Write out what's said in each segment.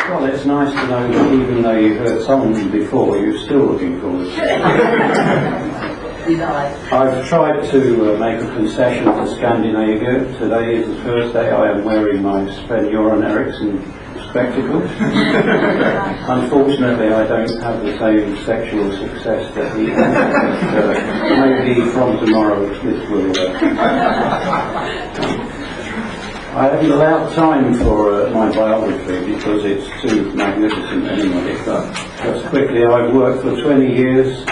Well, it's nice to know that even though you've heard something before, you're still looking forward to it. I've tried to make a concession to Scandinavia. Today is the first day I am wearing my Sven-Göran Eriksson spectacles. Unfortunately, I don't have the same sexual success that he has, but maybe from tomorrow this will I haven't allowed time for my biography because it's too magnificent anyway, but just quickly, I've worked for 20 years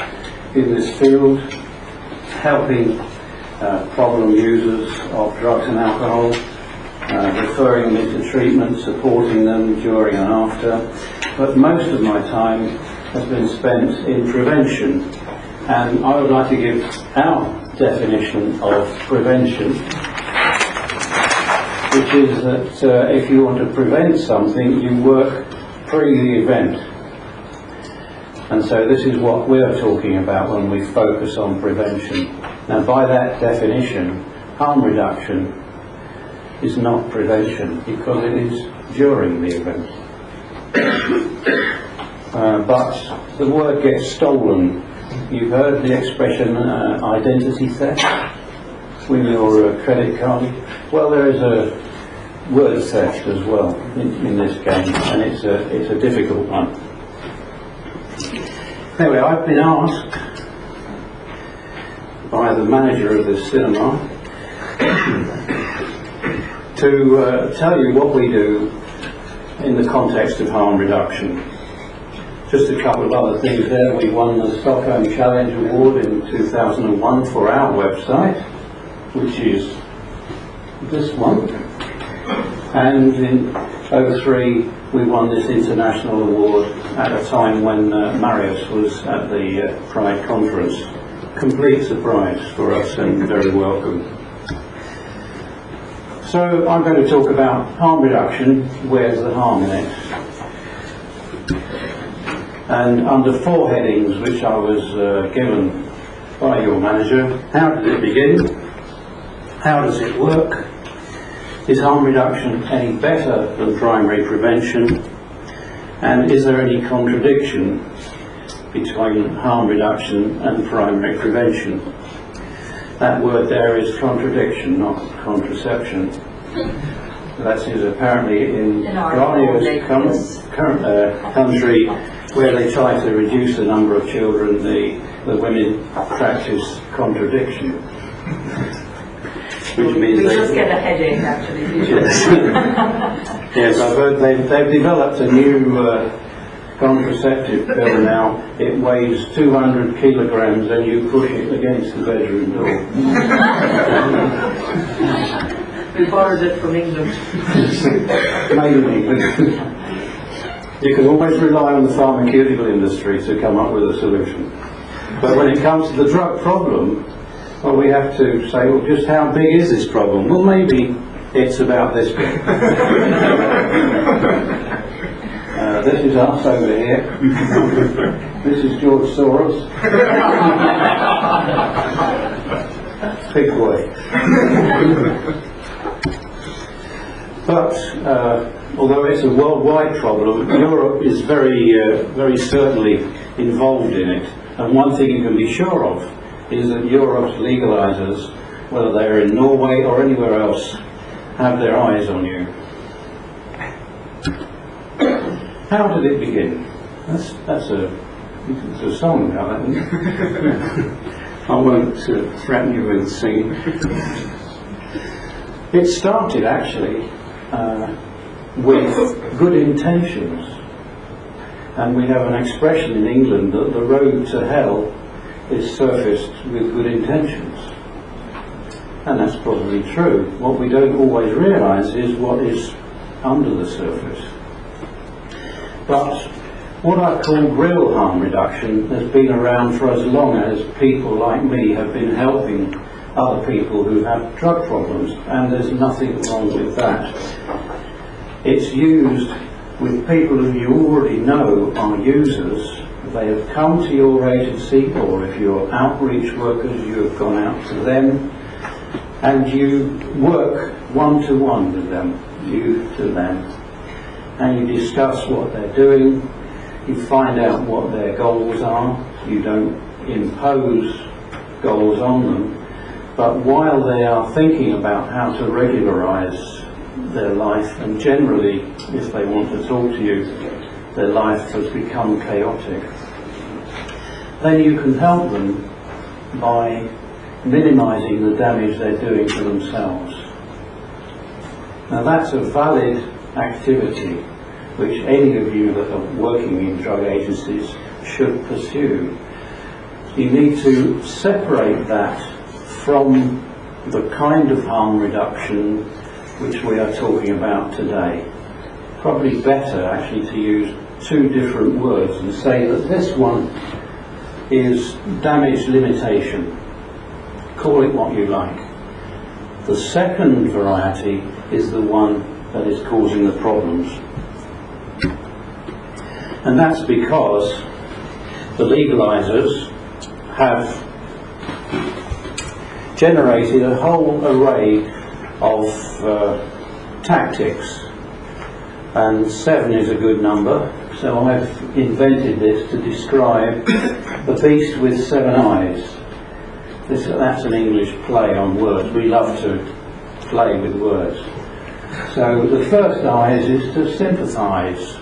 in this field, helping problem users of drugs and alcohol, referring them into treatment, supporting them during and after, but most of my time has been spent in prevention, and I would like to give our definition of prevention, which is that if you want to prevent something, you work pre the event. And so this is what we're talking about when we focus on prevention. Now, by that definition, harm reduction is not prevention because it is during the event. But the word gets stolen. You've heard the expression identity theft with your credit card. Well, there is a word theft as well in this game, and it's a difficult one. Anyway, I've been asked by the manager of this cinema to tell you what we do in the context of harm reduction. Just a couple of other things there. We won the Stockholm Challenge Award in 2001 for our website, which is this one. And in 2003 we won this international award at a time when Marius was at the Pride conference. Complete surprise for us and very welcome. So I'm going to talk about harm reduction. Where's the harm in it? And under 4 headings which I was given by your manager: how did it begin? How does it work? Is harm reduction any better than primary prevention? And is there any contradiction between harm reduction and primary prevention? That word there is contradiction, not contraception. That is apparently in Grania's country, where they try to reduce the number of children, the women practice contradiction. Which means we just get a headache, actually. Yes. Yes, I've heard they've developed a new contraceptive pill now. It weighs 200 kilograms and you push it against the bedroom door. We borrowed it from England. Mainly. You can always rely on the pharmaceutical industry to come up with a solution. But when it comes to the drug problem, well, we have to say, well, just how big is this problem? Well, maybe it's about this big. This is us over here. This is George Soros. Big boy. But although it's a worldwide problem, Europe is very certainly involved in it. And one thing you can be sure of is that Europe's legalisers, whether they're in Norway or anywhere else, have their eyes on you. How did it begin? That's a song about that, isn't it? I won't threaten you with singing. It started actually with good intentions. And we have an expression in England that the road to hell is surfaced with good intentions. And that's probably true. What we don't always realise is what is under the surface. But what I call real harm reduction has been around for as long as people like me have been helping other people who have drug problems, and there's nothing wrong with that. It's used with people who you already know are users. They have come to your agency, or if you're outreach workers, you have gone out to them, and you work one-to-one with them, you to them. and you discuss what they're doing. You find out what their goals are. You don't impose goals on them, but while they are thinking about how to regularise their life, and generally, if they want to talk to you, their life has become chaotic, then you can help them by minimising the damage they're doing to themselves. Now that's a valid activity which any of you that are working in drug agencies should pursue. You need to separate that from the kind of harm reduction which we are talking about today. Probably better actually to use two different words and say that this one is damage limitation. Call it what you like. The second variety is the one that is causing the problems. And that's because the legalisers have generated a whole array of tactics, and 7 is a good number, so I've invented this to describe the beast with 7 eyes. That's an English play on words. We love to play with words. So the first eye is to sympathise,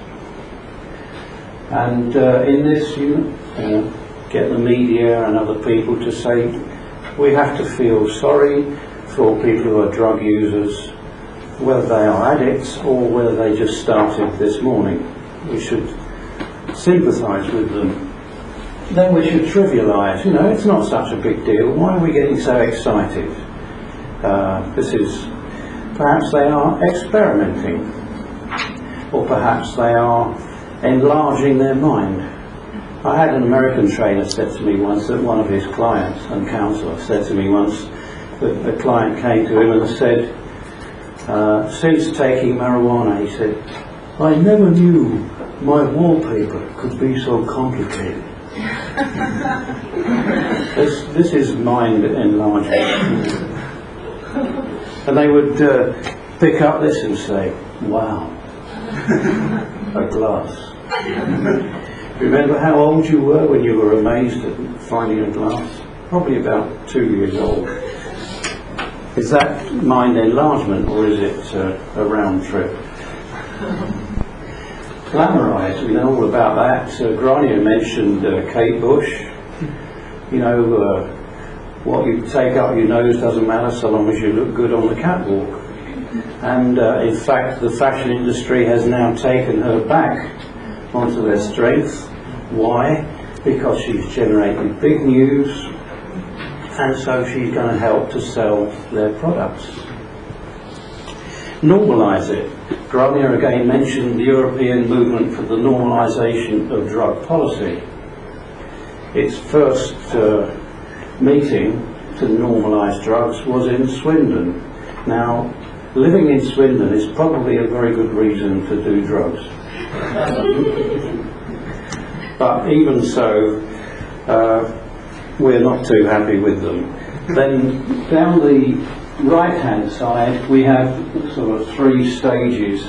and in this you get the media and other people to say we have to feel sorry for people who are drug users, whether they are addicts or whether they just started this morning. We should sympathise with them. Then we should trivialise, it's not such a big deal. Why are we getting so excited? Perhaps they are experimenting, or perhaps they are enlarging their mind. I had an American trainer said to me once that one of his clients and counsellor said to me once that a client came to him and said, since taking marijuana, he said, I never knew my wallpaper could be so complicated. This is mind enlargement. And they would pick up this and say, wow, a glass. Remember how old you were when you were amazed at finding a glass? Probably about 2 years old. Is that mind enlargement, or is it a round trip? Glamorise, we know all about that. Grania mentioned Kate Bush. What you take up your nose doesn't matter so long as you look good on the catwalk. And in fact, the fashion industry has now taken her back onto their strength. Why? Because she's generated big news, and so she's going to help to sell their products. Normalise it. Grania again mentioned the European movement for the normalisation of drug policy. Its first meeting to normalise drugs was in Swindon. Now, living in Swindon is probably a very good reason to do drugs. But even so, we're not too happy with them. Then down the right-hand side we have sort of 3 stages,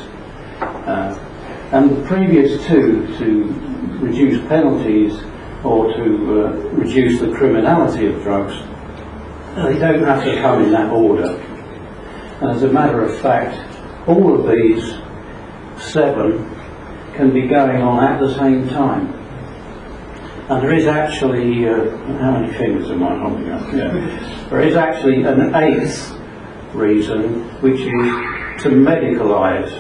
and the previous 2, to reduce penalties or to reduce the criminality of drugs, they don't have to come in that order. And as a matter of fact, all of these 7 can be going on at the same time. And there is actually, how many fingers am I holding up? Yeah. There is actually an 8th reason, which is to medicalise.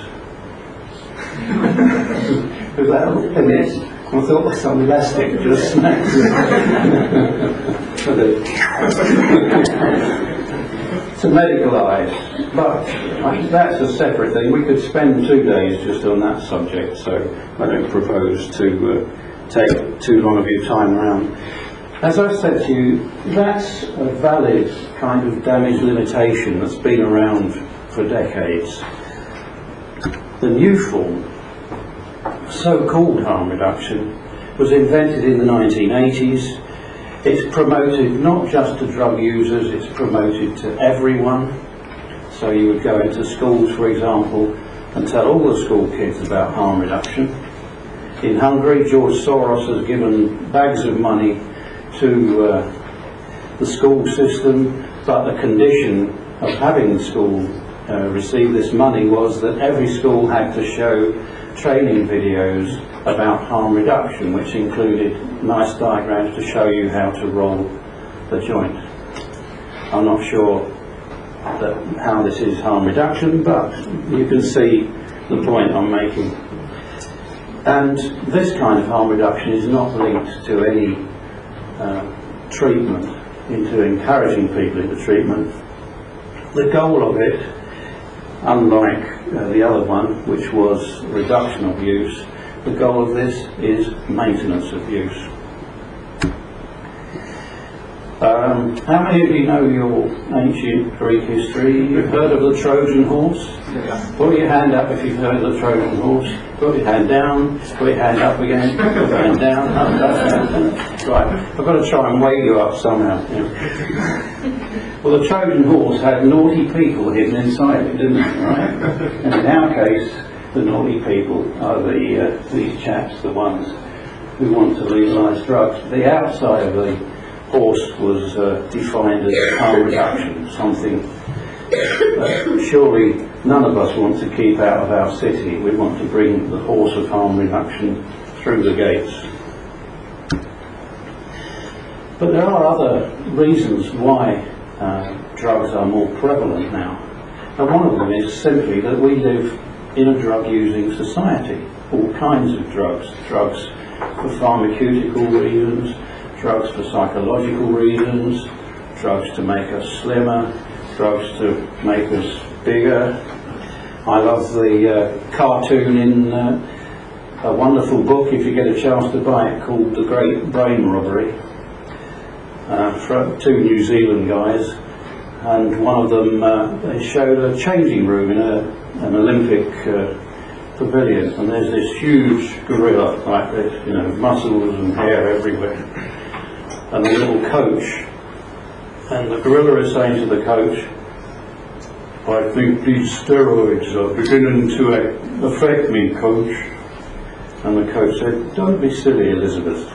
Was that a miss? I thought there was some elastic just snapped. To medicalise. But that's a separate thing. We could spend 2 days just on that subject, so I don't propose to take too long of your time around. As I said to you, that's a valid kind of damage limitation that's been around for decades. The new form, so-called harm reduction, was invented in the 1980s. It's promoted not just to drug users, it's promoted to everyone. So you would go into schools, for example, and tell all the school kids about harm reduction. In Hungary, George Soros has given bags of money to the school system, but the condition of having the school receive this money was that every school had to show training videos about harm reduction, which included nice diagrams to show you how to roll the joint. I'm not sure how this is harm reduction, but you can see the point I'm making. And this kind of harm reduction is not linked to any treatment, into encouraging people into treatment. The goal of it, unlike the other one, which was reduction of use, the goal of this is maintenance of use. How many of you know your ancient Greek history? You've heard of the Trojan horse? Put your hand up if you've heard of the Trojan horse. Put your hand down, put your hand up again, put your hand down, up, down. Right, I've got to try and wake you up somehow. Well, the Trojan horse had naughty people hidden inside it, didn't it? Right? And in our case, the naughty people are these chaps, the ones who want to legalise drugs. The outside of the horse was defined as harm reduction, something that surely none of us want to keep out of our city. We want to bring the horse of harm reduction through the gates. But there are other reasons why drugs are more prevalent now. And one of them is simply that we live in a drug-using society. All kinds of drugs. Drugs for pharmaceutical reasons, drugs for psychological reasons, drugs to make us slimmer, drugs to make us bigger. I love the cartoon in a wonderful book, if you get a chance to buy it, called The Great Brain Robbery. For two New Zealand guys, and one of them they showed a changing room in an Olympic pavilion, and there's this huge gorilla like this, muscles and hair everywhere, and the little coach, and the gorilla is saying to the coach, "I think these steroids are beginning to affect me, coach." And the coach said, "Don't be silly, Elizabeth."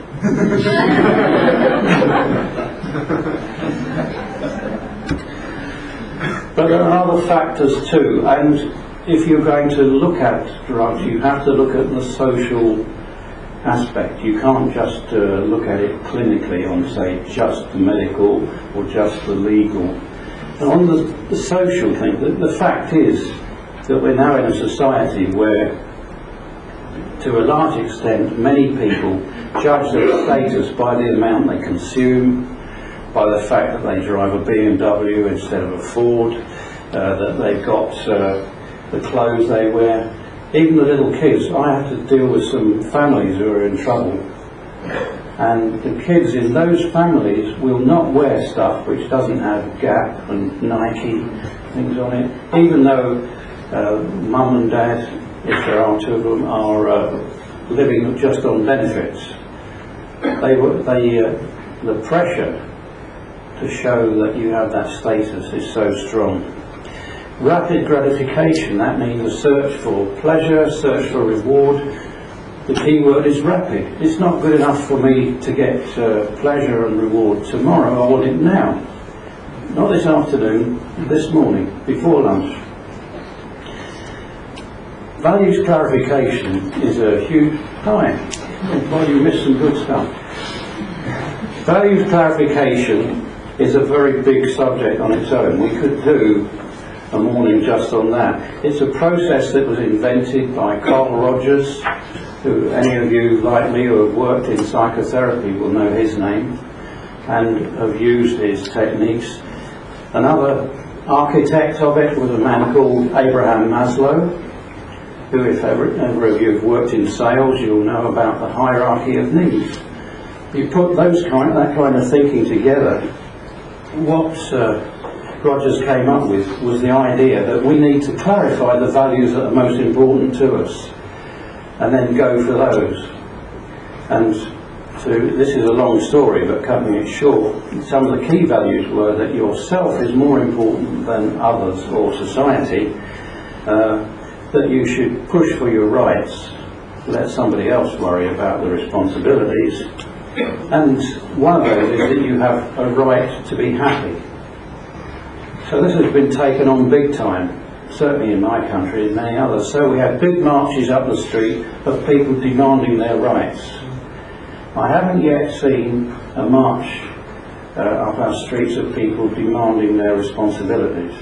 But there are other factors too, and if you're going to look at drugs, you have to look at the social aspect. You can't just look at it clinically on, say, just the medical or just the legal. And on the social thing, the fact is that we're now in a society where, to a large extent, many people judge their status by the amount they consume, by the fact that they drive a BMW instead of a Ford, that they've got the clothes they wear. Even the little kids, I have to deal with some families who are in trouble, and the kids in those families will not wear stuff which doesn't have Gap and Nike things on it, even though mum and dad, if there are two of them, are living just on benefits. The pressure to show that you have that status is so strong. Rapid gratification, that means a search for pleasure, search for reward. The key word is rapid. It's not good enough for me to get pleasure and reward tomorrow. I want it now. Not this afternoon, this morning, before lunch. Values clarification is a huge... Hi, well, you missed some good stuff. Values clarification is a very big subject on its own. We could do a morning just on that. It's a process that was invented by Carl Rogers, who any of you like me who have worked in psychotherapy will know his name and have used his techniques. Another architect of it was a man called Abraham Maslow, who, if ever of you have worked in sales, you'll know about the hierarchy of needs. You put that kind of thinking together, what Rogers came up with was the idea that we need to clarify the values that are most important to us and then go for those. And this is a long story, but cutting it short, some of the key values were that yourself is more important than others or society, that you should push for your rights, let somebody else worry about the responsibilities, and one of those is that you have a right to be happy. So this has been taken on big time, certainly in my country and many others. So we have big marches up the street of people demanding their rights. I haven't yet seen a march up our streets of people demanding their responsibilities.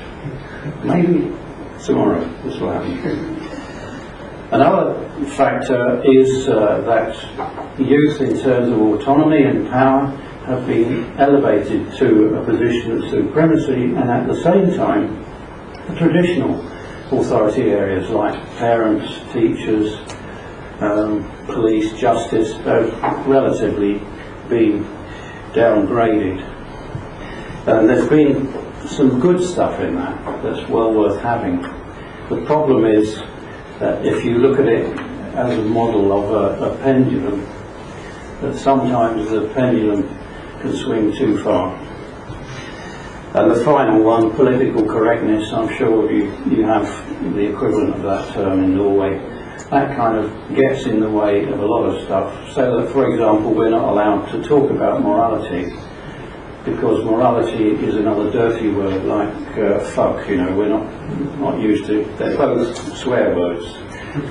Maybe tomorrow this will happen. Another factor is that youth in terms of autonomy and power have been elevated to a position of supremacy, and at the same time the traditional authority areas like parents, teachers, police, justice have relatively been downgraded. And there's been some good stuff in that that's well worth having. The problem is that if you look at it as a model of a pendulum, that sometimes the pendulum can swing too far. And the final one, political correctness, I'm sure you have the equivalent of that term in Norway. That kind of gets in the way of a lot of stuff. So that, for example, we're not allowed to talk about morality, because morality is another dirty word like fuck, you know, we're not used to. They're both swear words.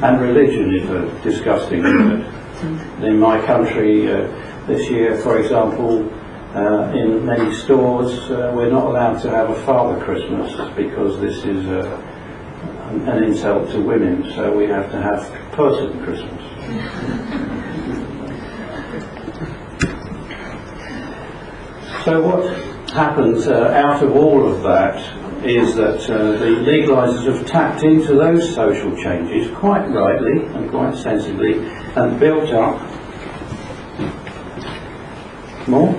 And religion is a disgusting word. In my country this year, for example, in many stores, we're not allowed to have a Father Christmas because this is an insult to women, so we have to have Person Christmas. So what happens out of all of that is that the legalisers have tapped into those social changes quite rightly and quite sensibly and built up more?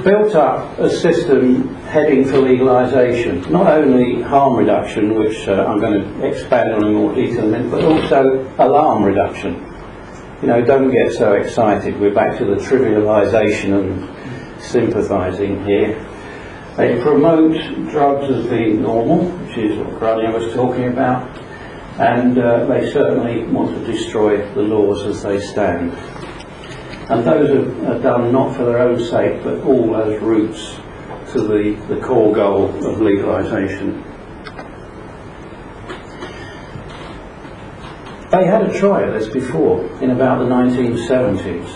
Built up a system heading for legalisation, not only harm reduction, which I'm going to expand on in more detail in a minute, but also alarm reduction. You know, don't get so excited. We're back to the trivialisation and sympathising here. They promote drugs as being normal, which is what Grania was talking about, and they certainly want to destroy the laws as they stand. And those are done not for their own sake, but all as routes to the core goal of legalisation. They had a try at this before, in about the 1970s,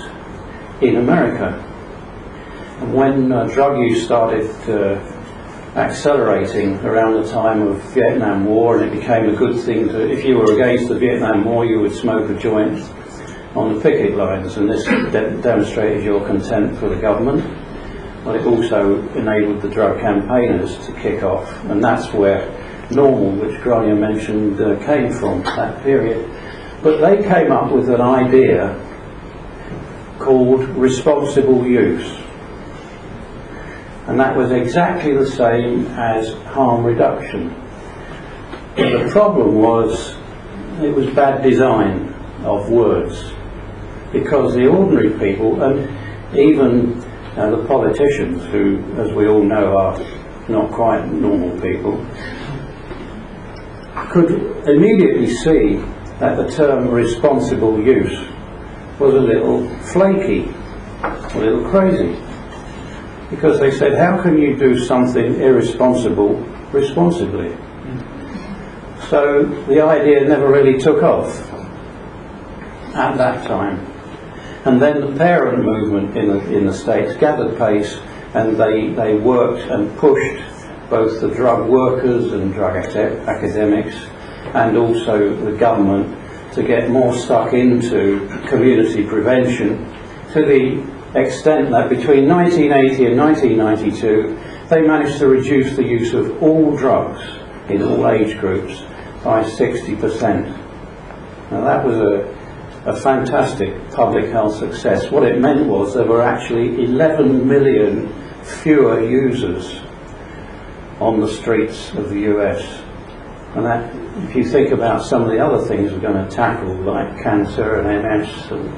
in America. And when drug use started accelerating around the time of Vietnam War, and it became a good thing to, if you were against the Vietnam War, you would smoke a joint on the picket lines, and this demonstrated your contempt for the government. Well, it also enabled the drug campaigners to kick off, and that's where normal, which Grania mentioned, came from, that period. But they came up with an idea called responsible use, and that was exactly the same as harm reduction. But the problem was it was bad design of words, because the ordinary people, and even the politicians, who, as we all know, are not quite normal people, could immediately see that the term responsible use was a little flaky, a little crazy, because they said, how can you do something irresponsible responsibly? So the idea never really took off at that time. And then the parent movement in the States gathered pace, and they worked and pushed both the drug workers and drug academics and also the government to get more stuck into community prevention, to the extent that between 1980 and 1992 they managed to reduce the use of all drugs in all age groups by 60%. Now that was a fantastic public health success. What it meant was there were actually 11 million fewer users on the streets of the US. And that, if you think about some of the other things we're going to tackle, like cancer and MS and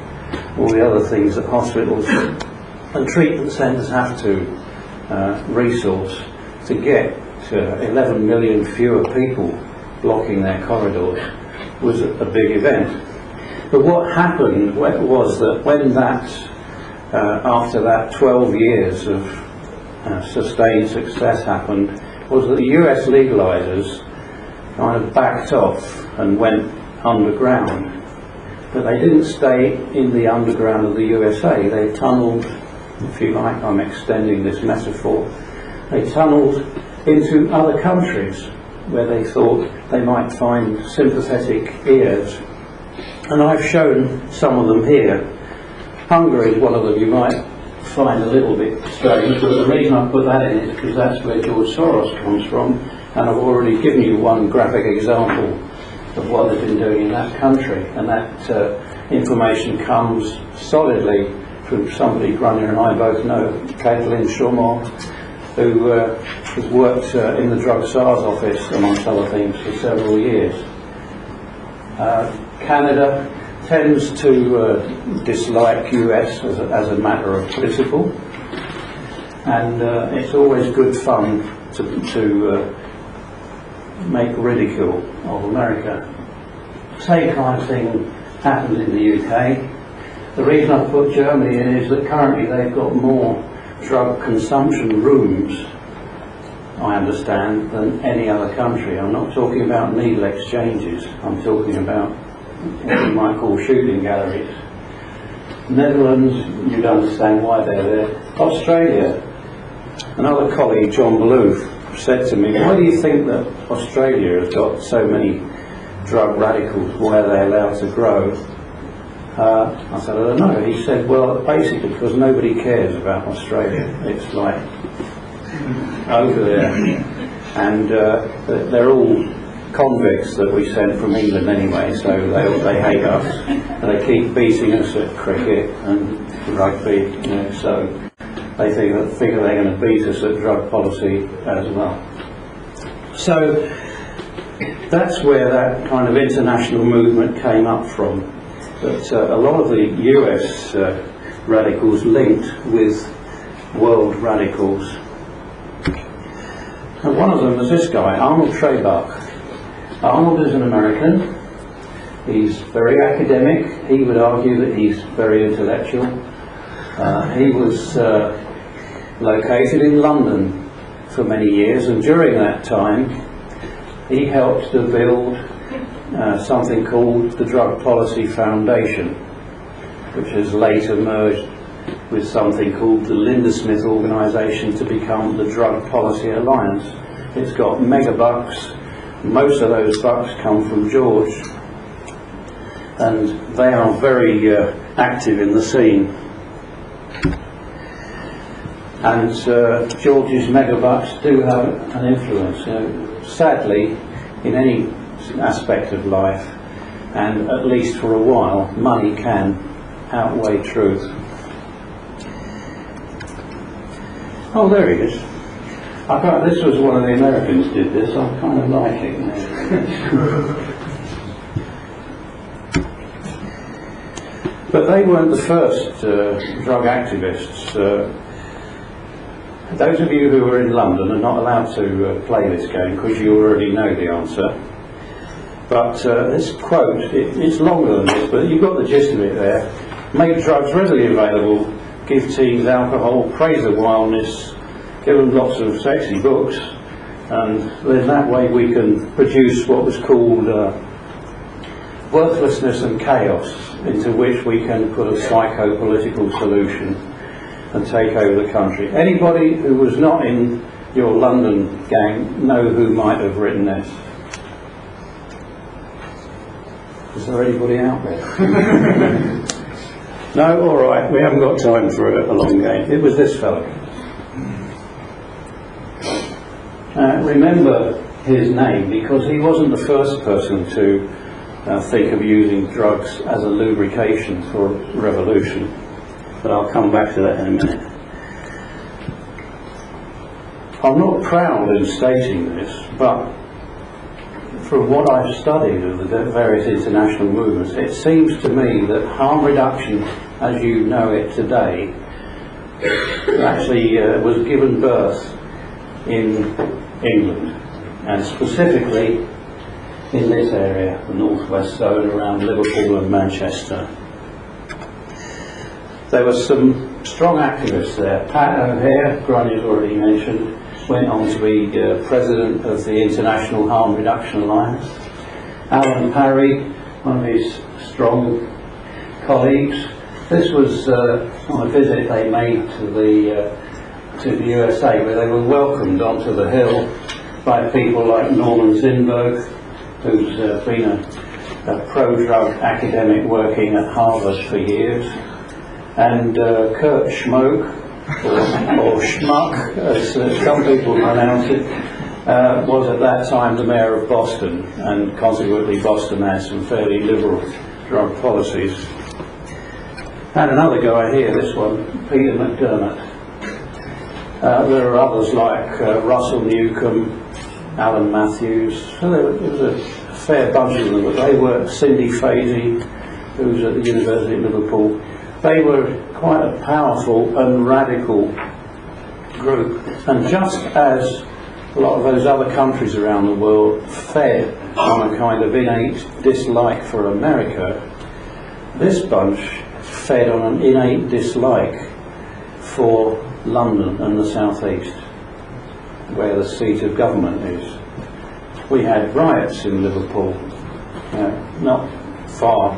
all the other things that hospitals and treatment centres have to resource to get 11 million fewer people blocking their corridors was a big event. But what happened was that when after that 12 years of sustained success happened, was that the US legalizers kind of backed off and went underground. But they didn't stay in the underground of the USA. They tunnelled, if you like, I'm extending this metaphor, they tunnelled into other countries where they thought they might find sympathetic ears. And I've shown some of them here. Hungary is one of them you might find a little bit strange, but the reason I put that in is because that's where George Soros comes from, and I've already given you one graphic example of what they've been doing in that country, and that information comes solidly from somebody Grania and I both know, Caitlin Chaumont, who has worked in the drug SARS office, amongst other things, for several years. Canada tends to dislike US as a matter of principle, and it's always good fun to make ridicule of America. Same kind of thing happens in the UK. The reason I put Germany in is that currently they've got more drug consumption rooms, I understand, than any other country. I'm not talking about needle exchanges, I'm talking about what you might call shooting galleries. Netherlands, you'd understand why they're there. Australia, another colleague, John Balloof, said to me, why do you think that Australia has got so many drug radicals? Why are they allowed to grow? I said, I don't know. He said, well, basically because nobody cares about Australia. It's like over there. And they're all convicts that we sent from England anyway, so they hate us. And they keep beating us at cricket and rugby, so they figure they're going to beat us at drug policy as well. So that's where that kind of international movement came up from. But a lot of the US radicals linked with world radicals. And one of them was this guy, Arnold Trebach. Arnold is an American. He's very academic. He would argue that he's very intellectual. He was located in London for many years, and during that time he helped to build something called the Drug Policy Foundation, which has later merged with something called the Linda Smith Organisation to become the Drug Policy Alliance. It's got mega bucks. Most of those bucks come from George, and they are very active in the scene. And George's mega bucks do have an influence. Sadly, in any aspect of life, and at least for a while, money can outweigh truth. Oh, there he is. This was one of the Americans did this. I kind of like it. But they weren't the first drug activists. Those of you who are in London are not allowed to play this game because you already know the answer. But this quote, it's longer than this, but you've got the gist of it there. Make drugs readily available, give teens alcohol, praise the wildness, give them lots of sexy books, and then that way we can produce what was called worthlessness and chaos, into which we can put a psycho-political solution and take over the country. Anybody who was not in your London gang know who might have written this? Is there anybody out there? No? All right, we haven't got time for a long game. It was this fellow. Remember his name, because he wasn't the first person to think of using drugs as a lubrication for revolution. But I'll come back to that in a minute. I'm not proud in stating this, but from what I've studied of the various international movements, it seems to me that harm reduction, as you know it today, actually was given birth in England, and specifically in this area, the northwest zone around Liverpool and Manchester. There were some strong activists there. Pat O'Hare, Granny's already mentioned, went on to be president of the International Harm Reduction Alliance. Alan Parry, one of his strong colleagues. This was on a visit they made to the USA, where they were welcomed onto the Hill by people like Norman Zinberg, who's been a pro-drug academic working at Harvard for years, and Kurt Schmoke, or Schmuck, as some people pronounce it, was at that time the mayor of Boston, and consequently Boston had some fairly liberal drug policies. And another guy here, this one, Peter McDermott. There are others like Russell Newcomb, Alan Matthews. So there was a fair bunch of them, but they were Cindy Fazy, who was at the University of Liverpool. They were quite a powerful and radical group, and just as a lot of those other countries around the world fed on a kind of innate dislike for America, this bunch fed on an innate dislike for London and the South East, where the seat of government is. We had riots in Liverpool not far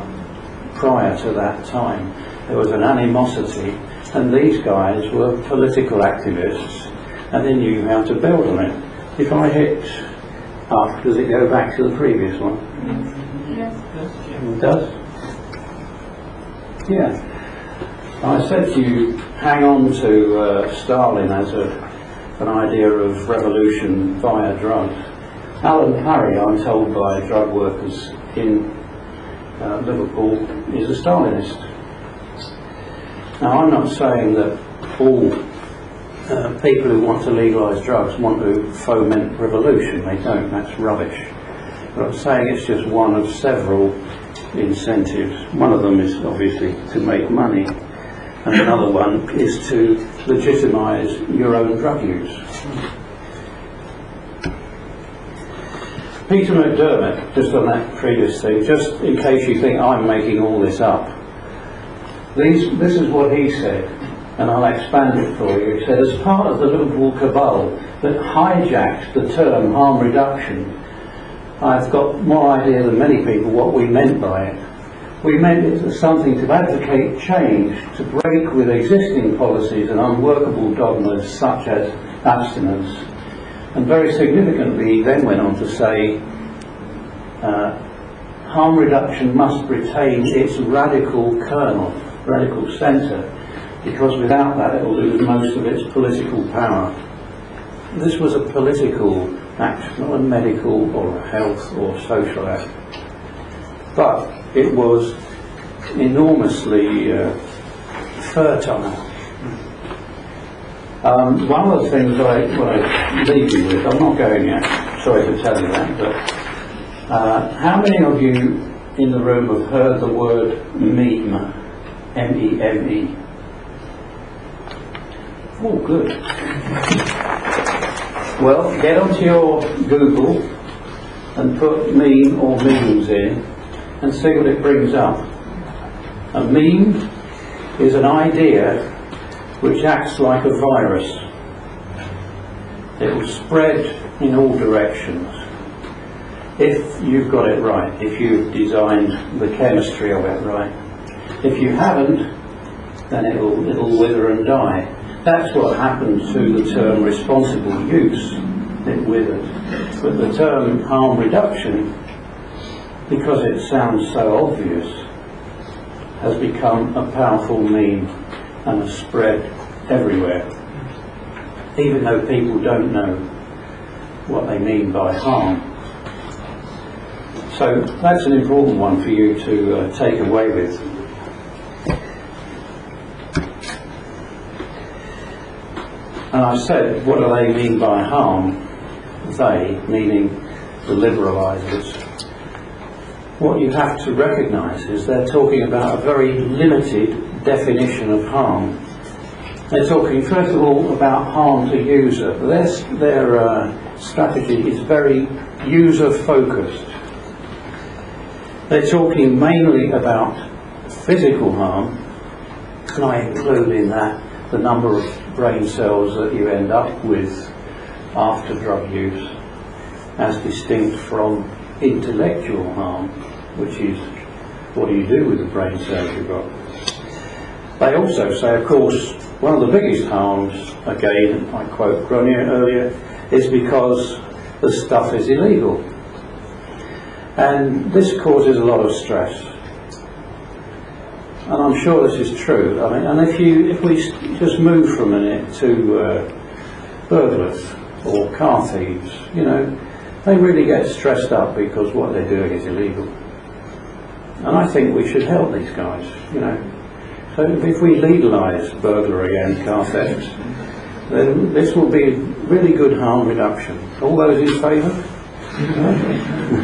prior to that time. There was an animosity, and these guys were political activists, and they knew how to build on it. If I hit up, does it go back to the previous one? Yes. It does? Yeah. I said to you, hang on to Stalin as an idea of revolution via drugs. Alan Parry, I'm told by drug workers in Liverpool, is a Stalinist. Now, I'm not saying that all people who want to legalise drugs want to foment revolution. They don't, that's rubbish. But I'm saying it's just one of several incentives. One of them is obviously to make money, and another one is to legitimise your own drug use. Peter McDermott, just on that previous thing, just in case you think I'm making all this up, this is what he said, and I'll expand it for you. He said, as part of the Liverpool cabal that hijacked the term harm reduction, I've got more idea than many people what we meant by it. We meant it as something to advocate change, to break with existing policies and unworkable dogmas such as abstinence. And very significantly, he then went on to say, harm reduction must retain its radical kernel, radical centre, because without that it will lose most of its political power. This was a political act, not a medical or a health or social act. But it was enormously fertile. One of the things what I leave you with, I'm not going yet, sorry to tell you that, but how many of you in the room have heard the word meme? M-E-M-E. Oh, good. Well, get onto your Google and put meme or memes in and see what it brings up. A meme is an idea which acts like a virus. It will spread in all directions. If you've got it right, if you've designed the chemistry of it right. If you haven't, then it'll wither and die. That's what happened to the term responsible use. It withered. But the term harm reduction, because it sounds so obvious, has become a powerful meme and has spread everywhere, even though people don't know what they mean by harm. So that's an important one for you to take away with. And I said, what do they mean by harm? They, meaning the liberalisers. What you have to recognise is they're talking about a very limited definition of harm. They're talking, first of all, about harm to user. They're strategy is very user-focused. They're talking mainly about physical harm, and I include in that the number of brain cells that you end up with after drug use, as distinct from intellectual harm, which is what do you do with the brain cells you've got. They also say, of course, one of the biggest harms, again, I quote Grenier earlier, is because the stuff is illegal. And this causes a lot of stress. And I'm sure this is true. I mean, and if we just move for a minute to burglars or car thieves, you know, they really get stressed up because what they're doing is illegal. And I think we should help these guys, you know. So if we legalise burglary and car theft, then this will be really good harm reduction. All those in favour?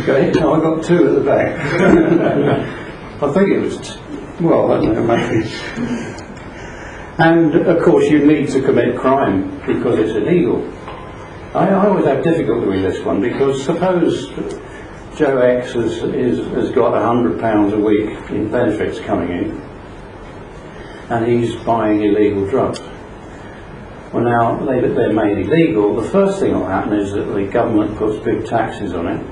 Okay, no, I got two at the back. I think it was, well, I don't know, maybe. And of course you need to commit crime because it's illegal. I always have difficulty with this one, because suppose Joe X has got £100 a week in benefits coming in, and he's buying illegal drugs. Well, now they're made illegal. The first thing that will happen is that the government puts big taxes on it,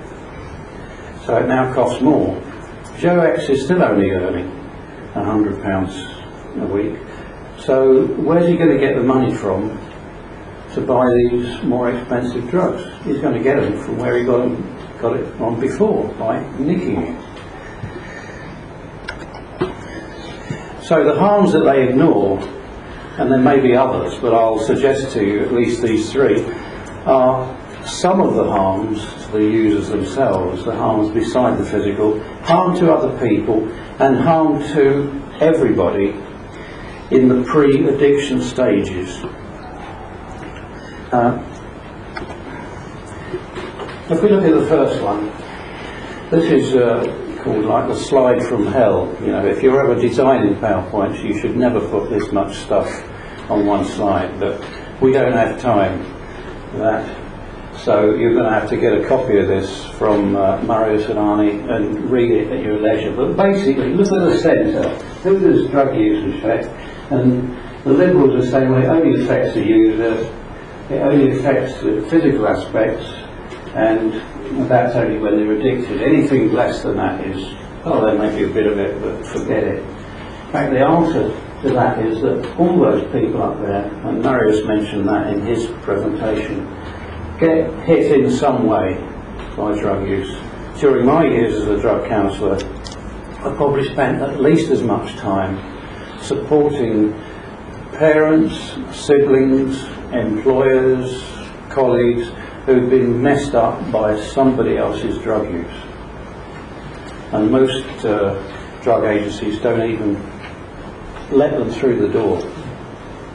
so it now costs more. Joe X is still only earning £100 a week, so where's he going to get the money from to buy these more expensive drugs? He's going to get them from where he got it on before, by nicking it. So the harms that they ignore, and there may be others, but I'll suggest to you at least these three, are some of the harms to the users themselves, the harms beside the physical, harm to other people, and harm to everybody in the pre-addiction stages. If we look at the first one, this is called like the slide from hell. You know, if you're ever designing PowerPoints, you should never put this much stuff on one slide, but we don't have time for that. So you're going to have to get a copy of this from Mario Sonani and read it at your leisure. But basically, look at the centre. Who does drug use affect? And the Liberals are saying, well, it only affects the user, it only affects the physical aspects, and that's only when they're addicted. Anything less than that is, oh, there may be a bit of it, but forget it. In fact, the answer to that is that all those people up there, and Marius mentioned that in his presentation, get hit in some way by drug use. During my years as a drug counsellor, I probably spent at least as much time supporting parents, siblings, employers, colleagues who've been messed up by somebody else's drug use. And most drug agencies don't even let them through the door.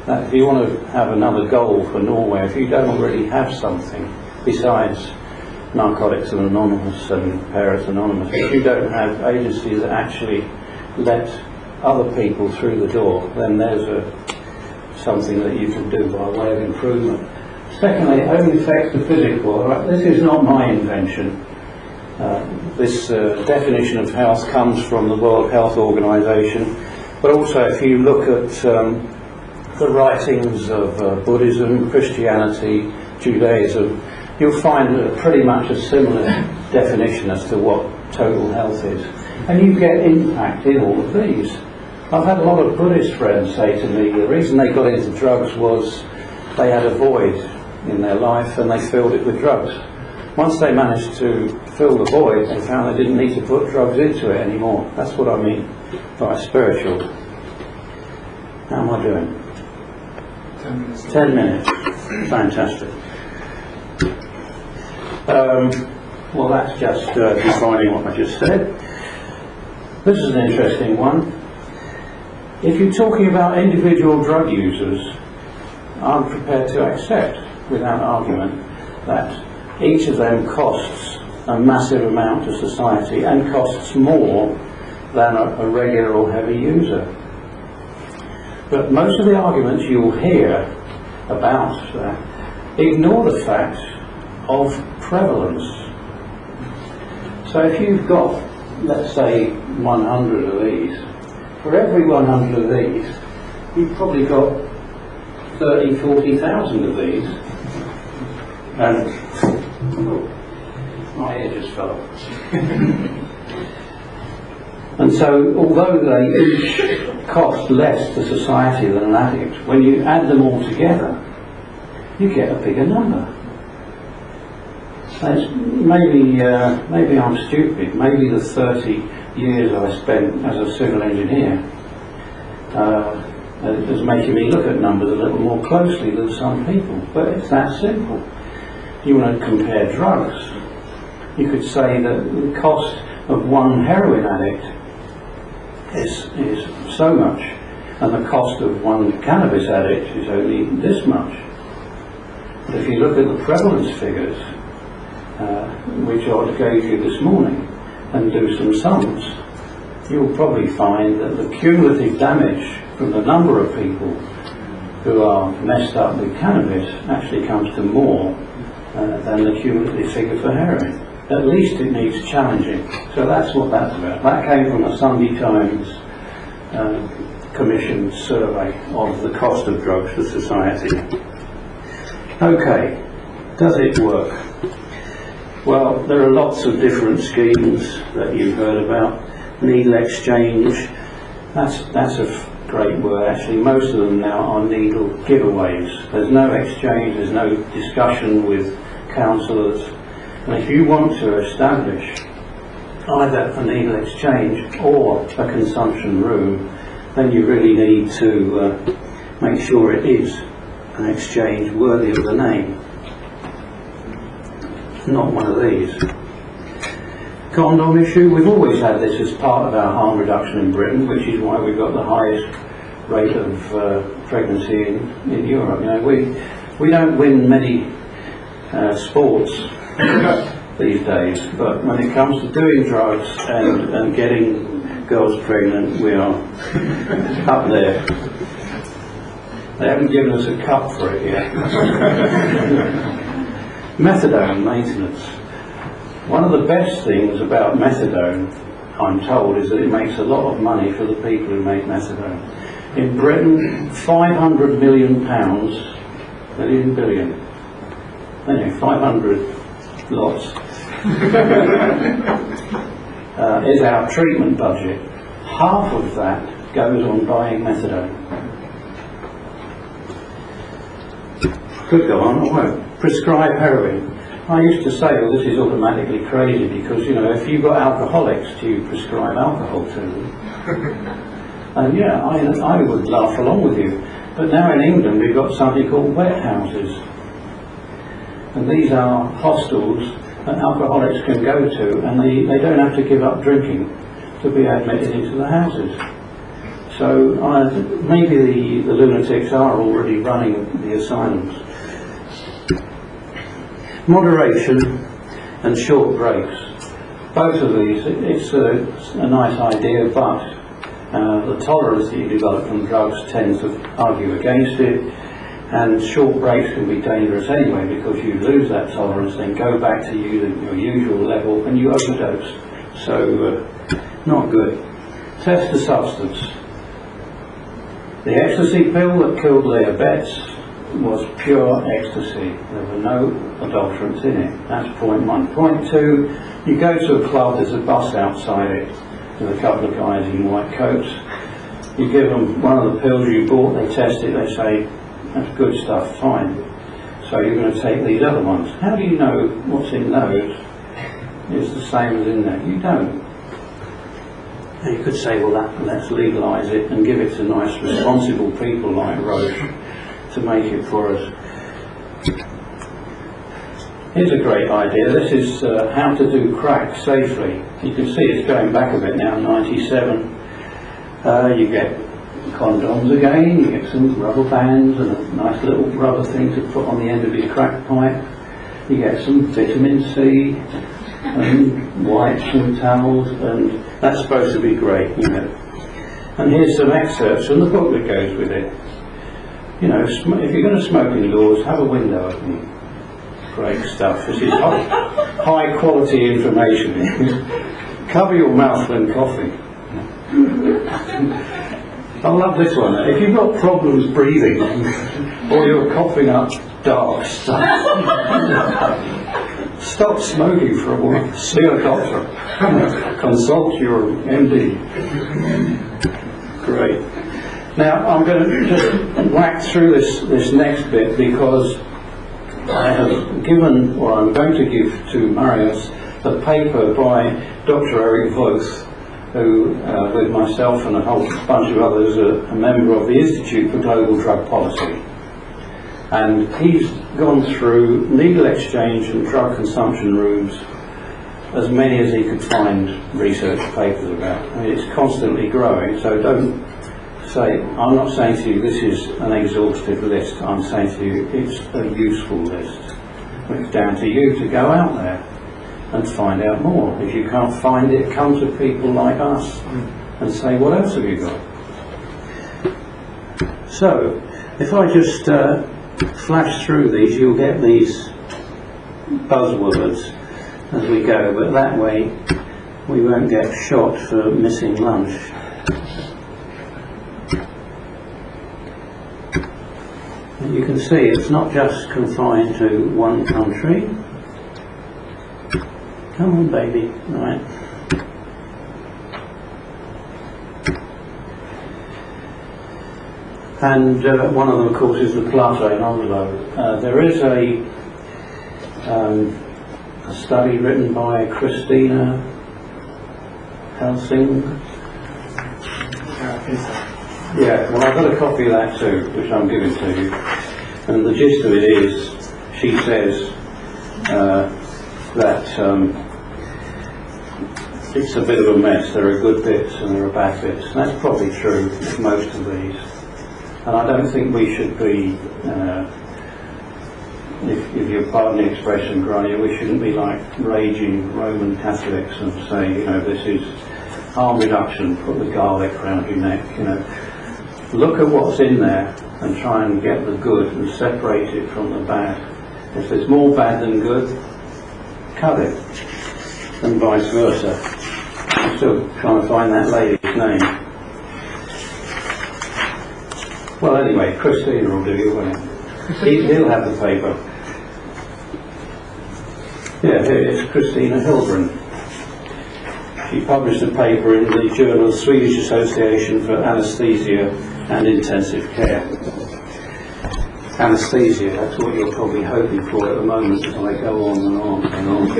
Now, if you want to have another goal for Norway, if you don't already have something besides Narcotics Anonymous and Parents Anonymous, if you don't have agencies that actually let other people through the door, then there's something that you can do by way of improvement. Secondly, it only affects the physical. Right? This is not my invention. This definition of health comes from the World Health Organization, but also if you look at the writings of Buddhism, Christianity, Judaism, you'll find pretty much a similar definition as to what total health is. And you get impact in all of these. I've had a lot of Buddhist friends say to me the reason they got into drugs was they had a void in their life and they filled it with drugs. Once they managed to fill the void, they found they didn't need to put drugs into it anymore. That's what I mean by spiritual. How am I doing? 10 minutes. 10 minutes. Fantastic. Well, that's just defining what I just said. This is an interesting one. If you're talking about individual drug users, I'm prepared to accept, without argument, that each of them costs a massive amount to society and costs more than a regular or heavy user. But most of the arguments you'll hear about that ignore the fact of prevalence. So if you've got, let's say, 100 of these, for every 100 of these, you've probably got 30, 40,000 of these. And my ear just fell off. And so, although they each cost less to society than an addict, when you add them all together, you get a bigger number. Maybe I'm stupid. Maybe the 30 years I spent as a civil engineer is making me look at numbers a little more closely than some people. But it's that simple. You want to compare drugs. You could say that the cost of one heroin addict is so much, and the cost of one cannabis addict is only this much. But if you look at the prevalence figures, which I gave you this morning, and do some sums, you'll probably find that the cumulative damage from the number of people who are messed up with cannabis actually comes to more than the cumulative figure for heroin. At least it needs challenging. So that's what that's about. That came from a Sunday Times commissioned survey of the cost of drugs for society. Okay, does it work? Well, there are lots of different schemes that you've heard about. Needle exchange, that's a great word actually. Most of them now are needle giveaways. There's no exchange, there's no discussion with counsellors. And if you want to establish either a needle exchange or a consumption room, then you really need to make sure it is an exchange worthy of the name. Not one of these. Condom issue, we've always had this as part of our harm reduction in Britain, which is why we've got the highest rate of pregnancy in Europe. You know, we don't win many sports these days, but when it comes to doing drugs and getting girls pregnant, we are up there. They haven't given us a cup for it yet. Methadone maintenance. One of the best things about methadone, I'm told, is that it makes a lot of money for the people who make methadone. In Britain, £500 million, billion, anyway, 500 lots, is our treatment budget. Half of that goes on buying methadone. Could go on, I won't. Prescribe heroin. I used to say, well, this is automatically crazy because, you know, if you've got alcoholics, do you prescribe alcohol to them? And yeah, I would laugh along with you. But now in England we've got something called wet houses. And these are hostels that alcoholics can go to, and they don't have to give up drinking to be admitted into the houses. So maybe the lunatics are already running the asylums. Moderation and short breaks. Both of these, it's a nice idea, but the tolerance that you develop from drugs tends to argue against it, and short breaks can be dangerous anyway because you lose that tolerance, then go back to your usual level and you overdose. So, not good. Test the substance. The ecstasy pill that killed Leah Betts was pure ecstasy. There were no adulterants in it. That's point one. Point two, you go to a club, there's a bus outside it with a couple of guys in white coats. You give them one of the pills you bought, they test it, they say, that's good stuff, fine. So you're going to take these other ones. How do you know what's in those is the same as in there? You don't. And you could say, well, let's legalise it and give it to nice, responsible people like Roche to make it for us. Here's a great idea. This is how to do crack safely. You can see it's going back a bit now, 97. You get condoms again, you get some rubber bands and a nice little rubber thing to put on the end of your crack pipe. You get some vitamin C and wipes and towels, and that's supposed to be great, you know. And here's some excerpts from the book that goes with it. You know, if you're going to smoke indoors, have a window open. Great stuff. This is high quality information. Cover your mouth when coughing. I love this one. If you've got problems breathing or you're coughing up dark stuff, stop smoking for a while. See a doctor. Consult your MD. Great. Now I'm going to just whack through this next bit, because I have given, or I'm going to give to Marius, a paper by Dr. Eric Voth, who, with myself and a whole bunch of others, are a member of the Institute for Global Drug Policy. And he's gone through needle exchange and drug consumption rooms, as many as he could find research papers about. I mean, it's constantly growing, so don't say, I'm not saying to you this is an exhaustive list, I'm saying to you it's a useful list. It's down to you to go out there and find out more. If you can't find it, come to people like us and say, what else have you got? So, if I just flash through these, you'll get these buzzwords as we go, but that way we won't get shot for missing lunch. And you can see it's not just confined to one country. Come on, baby. Right. And one of them, of course, is the Plateau envelope. There is a study written by Christina Helsing. Yeah, well, I've got a copy of that too, which I'm giving to you. And the gist of it is, she says that it's a bit of a mess. There are good bits and there are bad bits. And that's probably true with most of these. And I don't think we should be, if you'll pardon the expression, Grania, we shouldn't be like raging Roman Catholics and say, you know, this is harm reduction, put the garlic around your neck, you know. Look at what's in there and try and get the good and separate it from the bad. If there's more bad than good, cut it, and vice versa. I'm still trying to find that lady's name. Well, anyway, Christina will do you, won't he? He'll have the paper. Yeah, here it is, Christina Hillbrand. She published a paper in the journal Swedish Association for Anesthesia and Intensive Care. Anesthesia, that's what you're probably hoping for at the moment as I go on and on and on.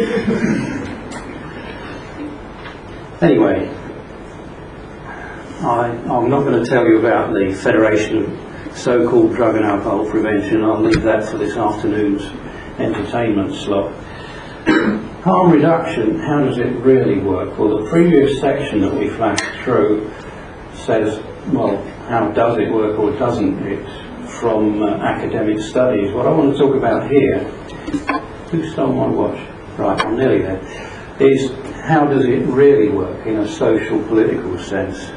Anyway, I'm not going to tell you about the Federation of So-Called Drug and Alcohol Prevention. I'll leave that for this afternoon's entertainment slot. Harm reduction, how does it really work? Well, the previous section that we flashed through says, well, how does it work or doesn't it, from academic studies. What I want to talk about here, who stole my watch? Right, I'm nearly there, is how does it really work in a social political sense.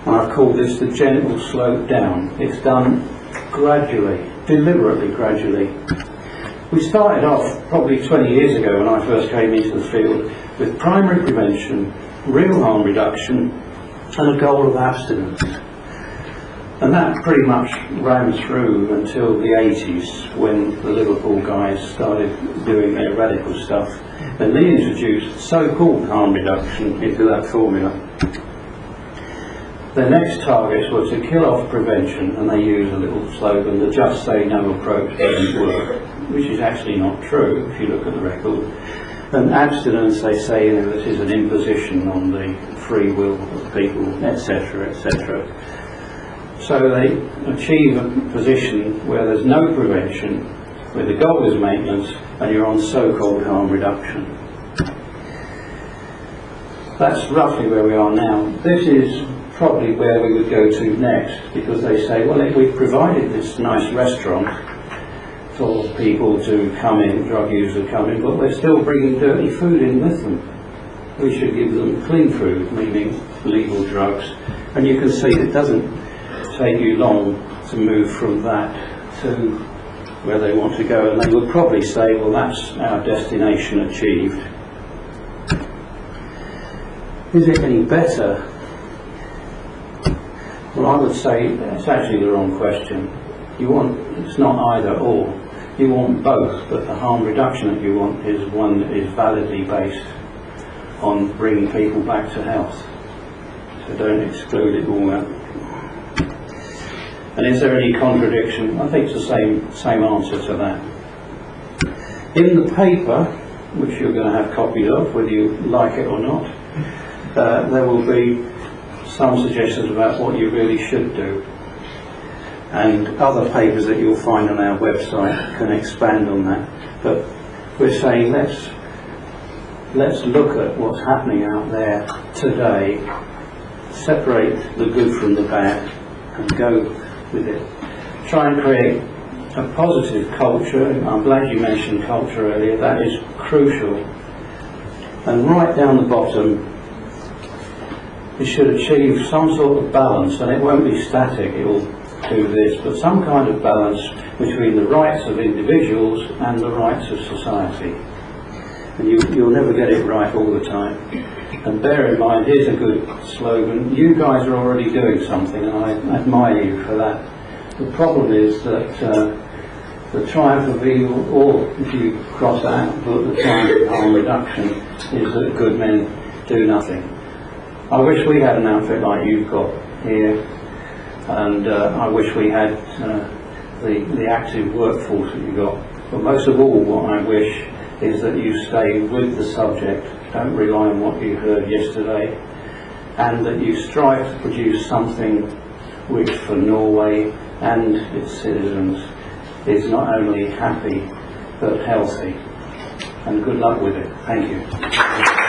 And I've called this the gentle slope down. It's done gradually, deliberately gradually. We started off probably 20 years ago when I first came into the field with primary prevention, real harm reduction, and a goal of abstinence. And that pretty much ran through until the 80s, when the Liverpool guys started doing their radical stuff. And they introduced so-called harm reduction into that formula. Their next targets were to kill off prevention, and they use a little slogan, the just say no approach doesn't work, which is actually not true if you look at the record. And abstinence, they say, you know, this is an imposition on the free will of people, etc., etc. So they achieve a position where there's no prevention, where the goal is maintenance, and you're on so-called harm reduction. That's roughly where we are now. This is probably where we would go to next, because they say, well, if we've provided this nice restaurant for people to come in, drug users to come in, but they're still bringing dirty food in with them. We should give them clean food, meaning legal drugs. And you can see it doesn't take you long to move from that to where they want to go, and they would probably say, well, that's our destination achieved. Is it any better? Well, I would say it's actually the wrong question. It's not either or. You want both, but the harm reduction that you want is one that is validly based on bringing people back to health. So don't exclude it all out. And is there any contradiction? I think it's the same answer to that. In the paper, which you're going to have copies of, whether you like it or not, there will be some suggestions about what you really should do. And other papers that you'll find on our website can expand on that. But we're saying let's look at what's happening out there today, separate the good from the bad, and go with it. Try and create a positive culture. I'm glad you mentioned culture earlier. That is crucial. And right down the bottom, it should achieve some sort of balance, and it won't be static. It will do this, but some kind of balance between the rights of individuals and the rights of society. And you'll never get it right all the time. And bear in mind, here's a good slogan. You guys are already doing something, and I admire you for that. The problem is that the triumph of evil, or if you cross that, but the triumph of harm reduction, is that good men do nothing. I wish we had an outfit like you've got here, and I wish we had the active workforce that you've got. But most of all, what I wish is that you stay with the subject, don't rely on what you heard yesterday, and that you strive to produce something which for Norway and its citizens is not only happy but healthy. And good luck with it. Thank you.